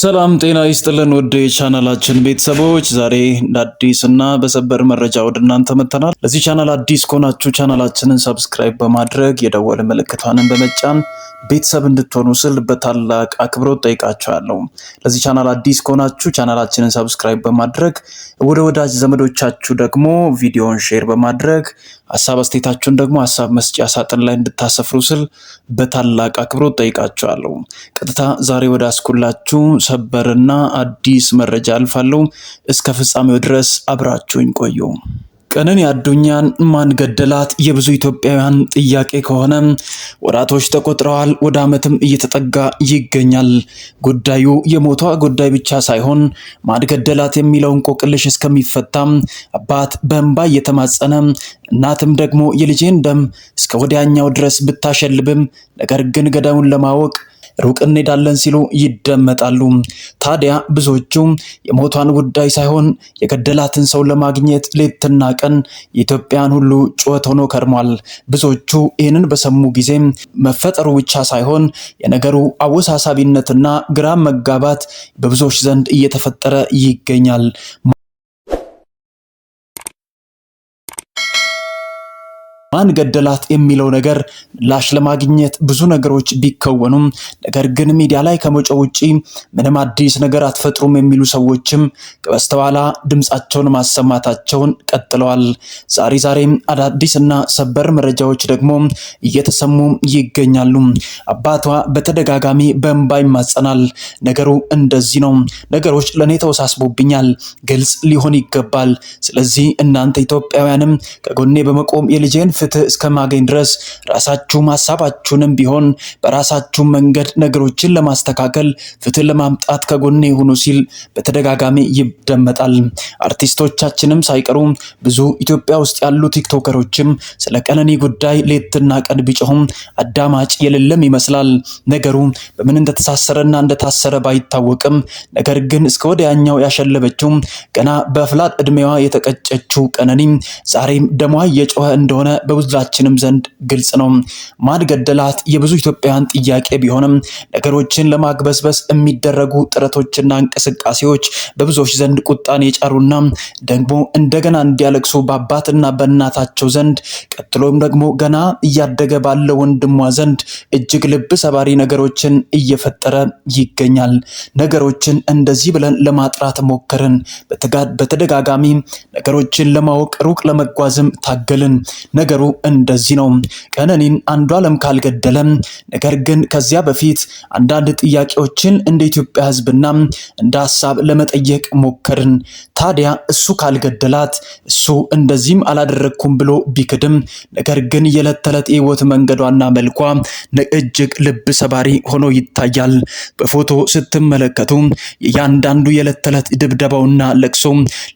ሰላም ጤና ይስጥልን ውድ የቻናላችን ቤተሰቦች፣ ዛሬ አዲስና በሰበር መረጃ ወደ እናንተ መጥተናል። ለዚህ ቻናል አዲስ ከሆናችሁ ቻናላችንን ሰብስክራይብ በማድረግ የደወል ምልክቷን በመጫን ቤተሰብ እንድትሆኑ ስል በታላቅ አክብሮት ጠይቃችኋለሁ። ለዚህ ቻናል አዲስ ከሆናችሁ ቻናላችንን ሰብስክራይብ በማድረግ ወደ ወዳጅ ዘመዶቻችሁ ደግሞ ቪዲዮን ሼር በማድረግ ሐሳብ አስተያየታችሁን ደግሞ ሐሳብ መስጫ ሳጥን ላይ እንድታሰፍሩ ስል በታላቅ አክብሮት ጠይቃችኋለሁ። ቀጥታ ዛሬ ወደ አስኩላችሁ ሰበርና አዲስ መረጃ አልፋለሁ። እስከ ፍጻሜው ድረስ አብራችሁኝ ቆዩ። ቀነኒ አዱኛን ማን ገደላት? የብዙ ኢትዮጵያውያን ጥያቄ ከሆነ ወራቶች ተቆጥረዋል፣ ወደ ዓመትም እየተጠጋ ይገኛል። ጉዳዩ የሞቷ ጉዳይ ብቻ ሳይሆን ማን ገደላት የሚለው እንቆቅልሽ እስከሚፈታም አባት በእንባ እየተማጸነ እናትም ደግሞ የልጄን ደም እስከ ወዲያኛው ድረስ ብታሸልብም ነገር ግን ገዳዩን ለማወቅ ሩቅ እንሄዳለን ሲሉ ይደመጣሉ። ታዲያ ብዙዎቹ የሞቷን ጉዳይ ሳይሆን የገደላትን ሰው ለማግኘት ሌትና ቀን የኢትዮጵያን ሁሉ ጩኸት ሆኖ ከርሟል። ብዙዎቹ ይህንን በሰሙ ጊዜ መፈጠሩ ብቻ ሳይሆን የነገሩ አወሳሳቢነትና ግራ መጋባት በብዙዎች ዘንድ እየተፈጠረ ይገኛል። ማን ገደላት የሚለው ነገር ምላሽ ለማግኘት ብዙ ነገሮች ቢከወኑም ነገር ግን ሚዲያ ላይ ከመጮህ ውጪ ምንም አዲስ ነገር አትፈጥሩም የሚሉ ሰዎችም በስተኋላ ድምጻቸውን ማሰማታቸውን ቀጥለዋል። ዛሬም አዳዲስና ሰበር መረጃዎች ደግሞ እየተሰሙ ይገኛሉ። አባቷ በተደጋጋሚ በእንባ ይማጸናል። ነገሩ እንደዚህ ነው። ነገሮች ለኔ ተወሳስቦብኛል፣ ግልጽ ሊሆን ይገባል። ስለዚህ እናንተ ኢትዮጵያውያንም ከጎኔ በመቆም የልጄን ፍትህ እስከማገኝ ድረስ ራሳችሁ ሐሳባችሁንም ቢሆን በራሳችሁ መንገድ ነገሮችን ለማስተካከል ፍትህ ለማምጣት ከጎኔ ይሁኑ ሲል በተደጋጋሚ ይደመጣል። አርቲስቶቻችንም ሳይቀሩ ብዙ ኢትዮጵያ ውስጥ ያሉ ቲክቶከሮችም ስለ ቀነኒ ጉዳይ ሌትና ቀን ቢጮሁም አዳማጭ የሌለም ይመስላል። ነገሩ በምን እንደተሳሰረና እንደታሰረ ባይታወቅም ነገር ግን እስከ ወዲያኛው ያሸለበችው ገና በአፍላት እድሜዋ የተቀጨችው ቀነኒ ዛሬም ደሟ እየጮኸ እንደሆነ በብዙዎቻችንም ዘንድ ግልጽ ነው። ማን ገደላት የብዙ ኢትዮጵያውያን ጥያቄ ቢሆንም ነገሮችን ለማግበስበስ የሚደረጉ ጥረቶችና እንቅስቃሴዎች በብዙዎች ዘንድ ቁጣን የጫሩና ደግሞ እንደገና እንዲያለቅሱ በአባትና በእናታቸው ዘንድ ቀጥሎም ደግሞ ገና እያደገ ባለው ወንድሟ ዘንድ እጅግ ልብ ሰባሪ ነገሮችን እየፈጠረ ይገኛል። ነገሮችን እንደዚህ ብለን ለማጥራት ሞከርን። በተደጋጋሚ ነገሮችን ለማወቅ ሩቅ ለመጓዝም ታገልን። ነገሩ እንደዚህ ነው። ቀነኒን አንዷለም ካልገደለም ነገር ግን ከዚያ በፊት አንዳንድ ጥያቄዎችን እንደ ኢትዮጵያ ሕዝብና እንደ ሐሳብ ለመጠየቅ ሞከርን። ታዲያ እሱ ካልገደላት እሱ እንደዚህም አላደረኩም ብሎ ቢክድም ነገር ግን የዕለት ተዕለት የህይወት መንገዷና መልኳ እጅግ ልብ ሰባሪ ሆኖ ይታያል። በፎቶ ስትመለከቱ የእያንዳንዱ የዕለት ተዕለት ድብደባውና ለቅሶ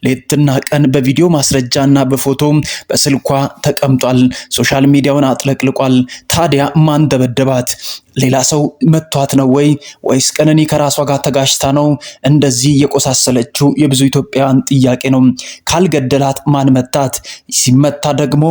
ሌትና ቀን በቪዲዮ ማስረጃና በፎቶ በስልኳ ተቀምጧል። ሶሻል ሚዲያውን አጥለቅልቋል። ታዲያ ማን ደበደባት? ሌላ ሰው መቷት ነው ወይስ ቀነኒ ከራሷ ጋር ተጋጭታ ነው እንደዚህ የቆሳሰለችው? የብዙ ኢትዮጵያውያን ጥያቄ ነው። ካልገደላት ማን መታት? ሲመታ ደግሞ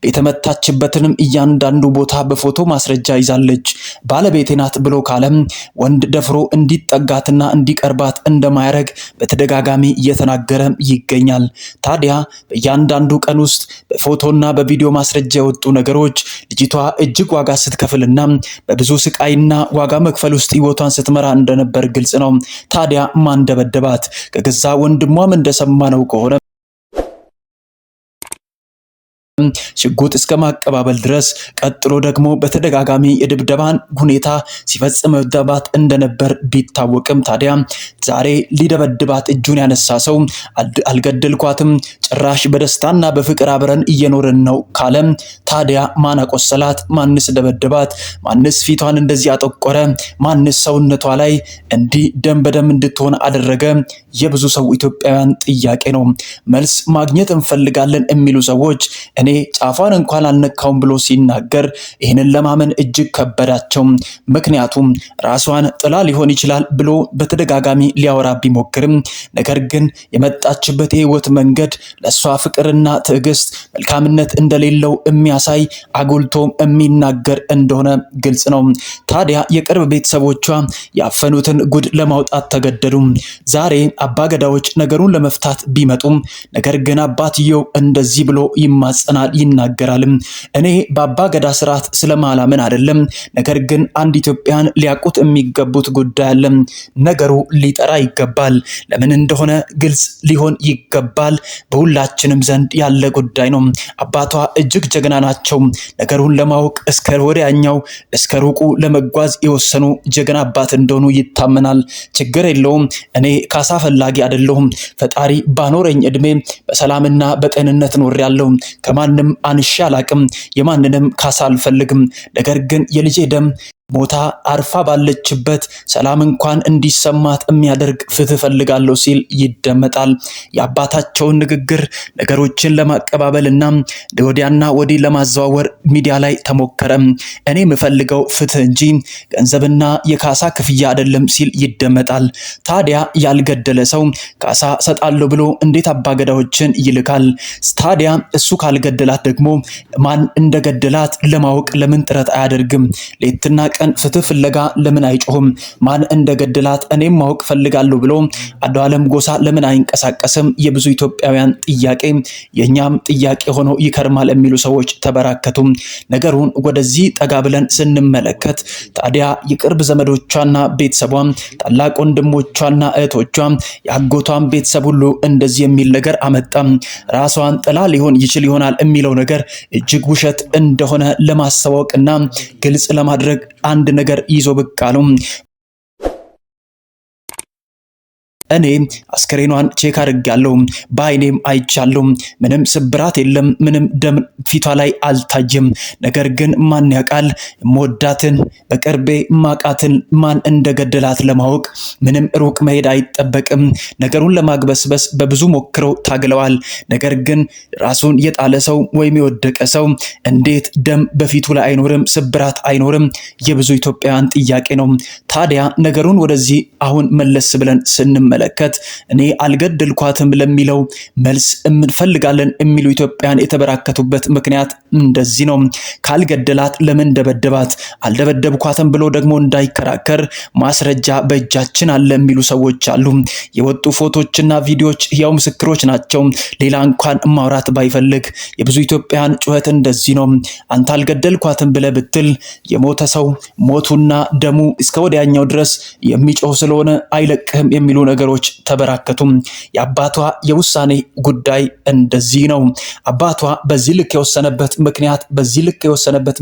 የተመታችበትንም እያንዳንዱ ቦታ በፎቶ ማስረጃ ይዛለች። ባለቤቴ ናት ብሎ ካለም ወንድ ደፍሮ እንዲጠጋትና እንዲቀርባት እንደማያረግ በተደጋጋሚ እየተናገረ ይገኛል። ታዲያ በእያንዳንዱ ቀን ውስጥ በፎቶና በቪዲዮ ማስረጃ የወጡ ነገሮች ልጅቷ እጅግ ዋጋ ስትከፍልና በብዙ ስቃይና ዋጋ መክፈል ውስጥ ህይወቷን ስትመራ እንደነበር ግልጽ ነው። ታዲያ ማን ደበደባት? ከገዛ ወንድሟም እንደሰማነው ከሆነ ሽጉጥ እስከ ማቀባበል ድረስ ቀጥሎ ደግሞ በተደጋጋሚ የድብደባን ሁኔታ ሲፈጽምባት እንደነበር ቢታወቅም ታዲያ ዛሬ ሊደበድባት እጁን ያነሳ ሰው አልገደልኳትም፣ ጭራሽ በደስታና በፍቅር አብረን እየኖርን ነው ካለም ታዲያ ማን አቆሰላት? ማንስ ደበደባት? ማንስ ፊቷን እንደዚህ አጠቆረ? ማንስ ሰውነቷ ላይ እንዲህ ደም በደም እንድትሆን አደረገ? የብዙ ሰው ኢትዮጵያውያን ጥያቄ ነው። መልስ ማግኘት እንፈልጋለን የሚሉ ሰዎች እኔ ጫፏን እንኳን አልነካውም ብሎ ሲናገር ይህንን ለማመን እጅግ ከበዳቸው። ምክንያቱም ራሷን ጥላ ሊሆን ይችላል ብሎ በተደጋጋሚ ሊያወራ ቢሞክርም ነገር ግን የመጣችበት የህይወት መንገድ ለሷ ፍቅርና ትዕግስት መልካምነት እንደሌለው የሚያሳይ አጉልቶ የሚናገር እንደሆነ ግልጽ ነው። ታዲያ የቅርብ ቤተሰቦቿ ያፈኑትን ጉድ ለማውጣት ተገደዱ። ዛሬ አባገዳዎች ነገሩን ለመፍታት ቢመጡም ነገር ግን አባትየው እንደዚህ ብሎ ይማጸናል፣ ይናገራል። እኔ በአባገዳ ስርዓት ስለማላምን አይደለም፣ ነገር ግን አንድ ኢትዮጵያን ሊያውቁት የሚገቡት ጉዳይ አለ። ነገሩ ሊጠራ ይገባል። ለምን እንደሆነ ግልጽ ሊሆን ይገባል። በሁላችንም ዘንድ ያለ ጉዳይ ነው። አባቷ እጅግ ጀግና ናቸው። ነገሩን ለማወቅ እስከ ወዲያኛው እስከ ሩቁ ለመጓዝ የወሰኑ ጀግና አባት እንደሆኑ ይታመናል። ችግር የለውም። እኔ ካሳ ፈላጊ አይደለሁም። ፈጣሪ ባኖረኝ እድሜ በሰላምና በጤንነት ኖሬያለሁ። ከማንም አንሼ አላቅም። የማንንም ካሳ አልፈልግም። ነገር ግን የልጄ ደም ሞታ አርፋ ባለችበት ሰላም እንኳን እንዲሰማት የሚያደርግ ፍትህ ፈልጋለሁ ሲል ይደመጣል። የአባታቸውን ንግግር ነገሮችን ለማቀባበልና ወዲያና ወዲህ ለማዘዋወር ሚዲያ ላይ ተሞከረ። እኔ የምፈልገው ፍትህ እንጂ ገንዘብና የካሳ ክፍያ አይደለም ሲል ይደመጣል። ታዲያ ያልገደለ ሰው ካሳ ሰጣለሁ ብሎ እንዴት አባገዳዎችን ይልካል? ታዲያ እሱ ካልገደላት ደግሞ ማን እንደገደላት ለማወቅ ለምን ጥረት አያደርግም? ሌትና ቀን ፍትህ ፍለጋ ለምን አይጮህም? ማን እንደገደላት እኔም ማወቅ ፈልጋለሁ ብሎ አንዱዓለም ጎሳ ለምን አይንቀሳቀስም? የብዙ ኢትዮጵያውያን ጥያቄ የኛም ጥያቄ ሆኖ ይከርማል የሚሉ ሰዎች ተበራከቱ። ነገሩን ወደዚህ ጠጋ ብለን ስንመለከት ታዲያ የቅርብ ዘመዶቿና ቤተሰቧ፣ ታላቅ ወንድሞቿና እህቶቿ፣ የአጎቷን ቤተሰብ ሁሉ እንደዚህ የሚል ነገር አመጣ። ራሷን ጥላ ሊሆን ይችል ይሆናል የሚለው ነገር እጅግ ውሸት እንደሆነ ለማስተዋወቅና ግልጽ ለማድረግ አንድ ነገር ይዞ ብቅ አሉ። እኔ አስከሬኗን ቼክ አድርጋለሁ፣ በአይኔም አይቻለሁ። ምንም ስብራት የለም፣ ምንም ደም ፊቷ ላይ አልታየም። ነገር ግን ማን ያውቃል? ሞዳትን በቅርቤ ማቃትን ማን እንደገደላት ለማወቅ ምንም ሩቅ መሄድ አይጠበቅም። ነገሩን ለማግበስበስ በብዙ ሞክረው ታግለዋል። ነገር ግን ራሱን የጣለ ሰው ወይም የወደቀ ሰው እንዴት ደም በፊቱ ላይ አይኖርም? ስብራት አይኖርም? የብዙ ኢትዮጵያውያን ጥያቄ ነው። ታዲያ ነገሩን ወደዚህ አሁን መለስ ብለን ስንመለከት እኔ አልገደልኳትም ለሚለው መልስ እንፈልጋለን የሚሉ ኢትዮጵያን የተበራከቱበት ምክንያት እንደዚህ ነው። ካልገደላት ለምን ደበደባት? አልደበደብኳትም ብሎ ደግሞ እንዳይከራከር ማስረጃ በእጃችን አለ የሚሉ ሰዎች አሉ። የወጡ ፎቶችና ቪዲዮዎች ያው ምስክሮች ናቸው። ሌላ እንኳን ማውራት ባይፈልግ የብዙ ኢትዮጵያን ጩኸት እንደዚህ ነው። አንተ አልገደልኳትም ብለ ብትል የሞተ ሰው ሞቱና ደሙ እስከ ወዲያኛው ድረስ የሚጮህ ስለሆነ አይለቅህም የሚሉ ነገሮች ተበራከቱም። የአባቷ የውሳኔ ጉዳይ እንደዚህ ነው። አባቷ በዚህ ልክ የወሰነበት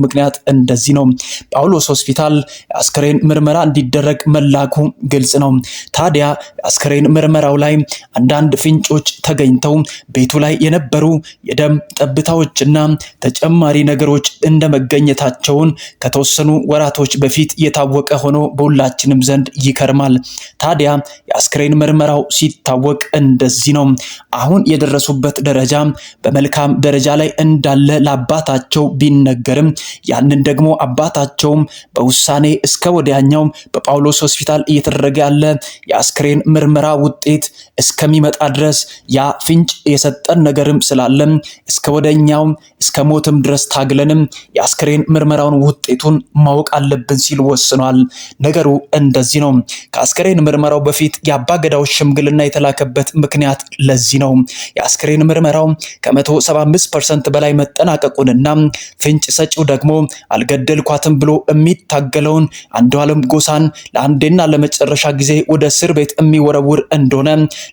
ምክንያት እንደዚህ ነው። ጳውሎስ ሆስፒታል አስከሬን ምርመራ እንዲደረግ መላኩ ግልጽ ነው። ታዲያ አስከሬን ምርመራው ላይ አንዳንድ ፍንጮች ተገኝተው ቤቱ ላይ የነበሩ የደም ጠብታዎችና ተጨማሪ ነገሮች እንደመገኘታቸውን ከተወሰኑ ወራቶች በፊት የታወቀ ሆኖ በሁላችንም ዘንድ ይከርማል። ታዲያ የአስከሬን ምርመራው ሲታወቅ እንደዚህ ነው። አሁን የደረሱበት ደረጃ በመልካም ደረጃ ላይ እንዳለ ለአባታቸው ቢነገርም ያንን ደግሞ አባታቸውም በውሳኔ እስከ ወዲያኛው በጳውሎስ ሆስፒታል እየተደረገ ያለ የአስከሬን ምርመራ ውጤት እስከሚመጣ ድረስ ያ ፍንጭ የሰጠን ነገርም ስላለ እስከ ወዲያኛው እስከ ሞትም ድረስ ታግለንም የአስከሬን ምርመራውን ውጤቱን ማወቅ አለብን ሲል ወስኗል። ነገሩ እንደዚህ ነው። ከአስከሬን ምርመራው በፊት የአባገዳው ሽምግልና የተላከበት ምክንያት ለዚህ ነው። የአስከሬን ምርመራው ከ175% በላይ መጠናቀቁንና ፍንጭ ሰጪው ደግሞ አልገደልኳትም ብሎ የሚታገለውን አንዱዓለም ጎሳን ለአንዴና ለመጨረሻ ጊዜ ወደ እስር ቤት የሚወረውር እንደሆነ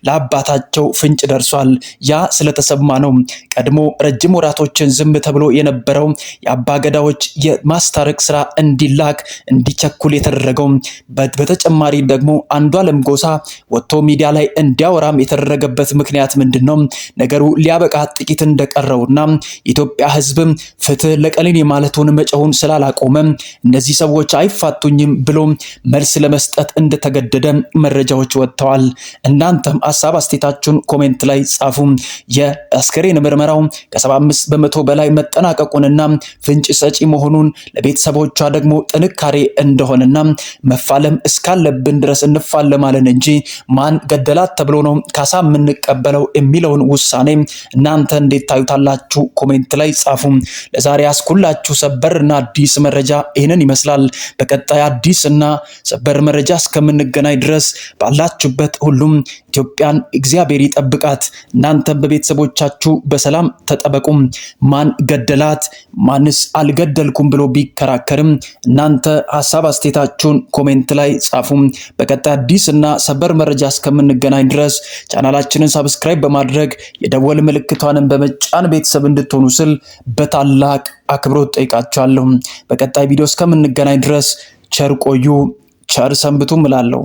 ለአባታቸው ፍንጭ ደርሷል። ያ ስለተሰማ ነው ቀድሞ ረጅም ወራቶችን ዝም ተብሎ የነበረው የአባገዳዎች የማስታረቅ ስራ እንዲላክ እንዲቸኩል የተደረገው። በተጨማሪ ደግሞ አንዱዓለም ጎሳ ወጥቶ ሚዲያ ላይ እንዲያወራም የተደረገበት ምክንያት ምንድነው? ነገሩ ሊያበቃ ጥቂት እንደቀረውና የኢትዮጵያ ሕዝብ ፍትህ ለቀሊን የማለቱን መጨውን ስላላቆመ እነዚህ ሰዎች አይፋቱኝም ብሎ መልስ ለመስጠት እንደተገደደ መረጃዎች ወጥተዋል። እናንተም ሐሳብ አስተያየታችሁን ኮሜንት ላይ ጻፉ። የአስከሬን ምርመራው ከ75 በመቶ በላይ መጠናቀቁንና ፍንጭ ሰጪ መሆኑን ለቤተሰቦቿ ደግሞ ጥንካሬ እንደሆነና መፋለም እስካለብን ድረስ እንፋለማለን እንጂ ማን ገደላት ተብሎ ነው ካሳ የምንቀበለው የሚለውን ውሳኔ እናንተ እንዴት ታዩታላችሁ? ኮሜንት ላይ ጻፉ። ለዛሬ ያስኩላችሁ ሰበርና አዲስ መረጃ ይህንን ይመስላል። በቀጣይ አዲስና ሰበር መረጃ እስከምንገናኝ ድረስ ባላችሁበት ሁሉም ኢትዮጵያን እግዚአብሔር ይጠብቃት። እናንተም በቤተሰቦቻችሁ በሰላም ተጠበቁ። ማን ገደላት ማንስ አልገደልኩም ብሎ ቢከራከርም እናንተ ሐሳብ አስተያየታችሁን ኮሜንት ላይ ጻፉ። በቀጣይ አዲስና ሰበር መረጃ እስከምንገናኝ ድረስ ቻናላችንን ሰብስክራይብ በማድረግ የደወል ምልክቷንም በመጫን ቤተሰብ እንድትሆኑ ስል በታላቅ አክብሮት ጠይቃችኋለሁ። በቀጣይ ቪዲዮ እስከምንገናኝ ድረስ ቸር ቆዩ፣ ቸር ሰንብቱ እላለሁ።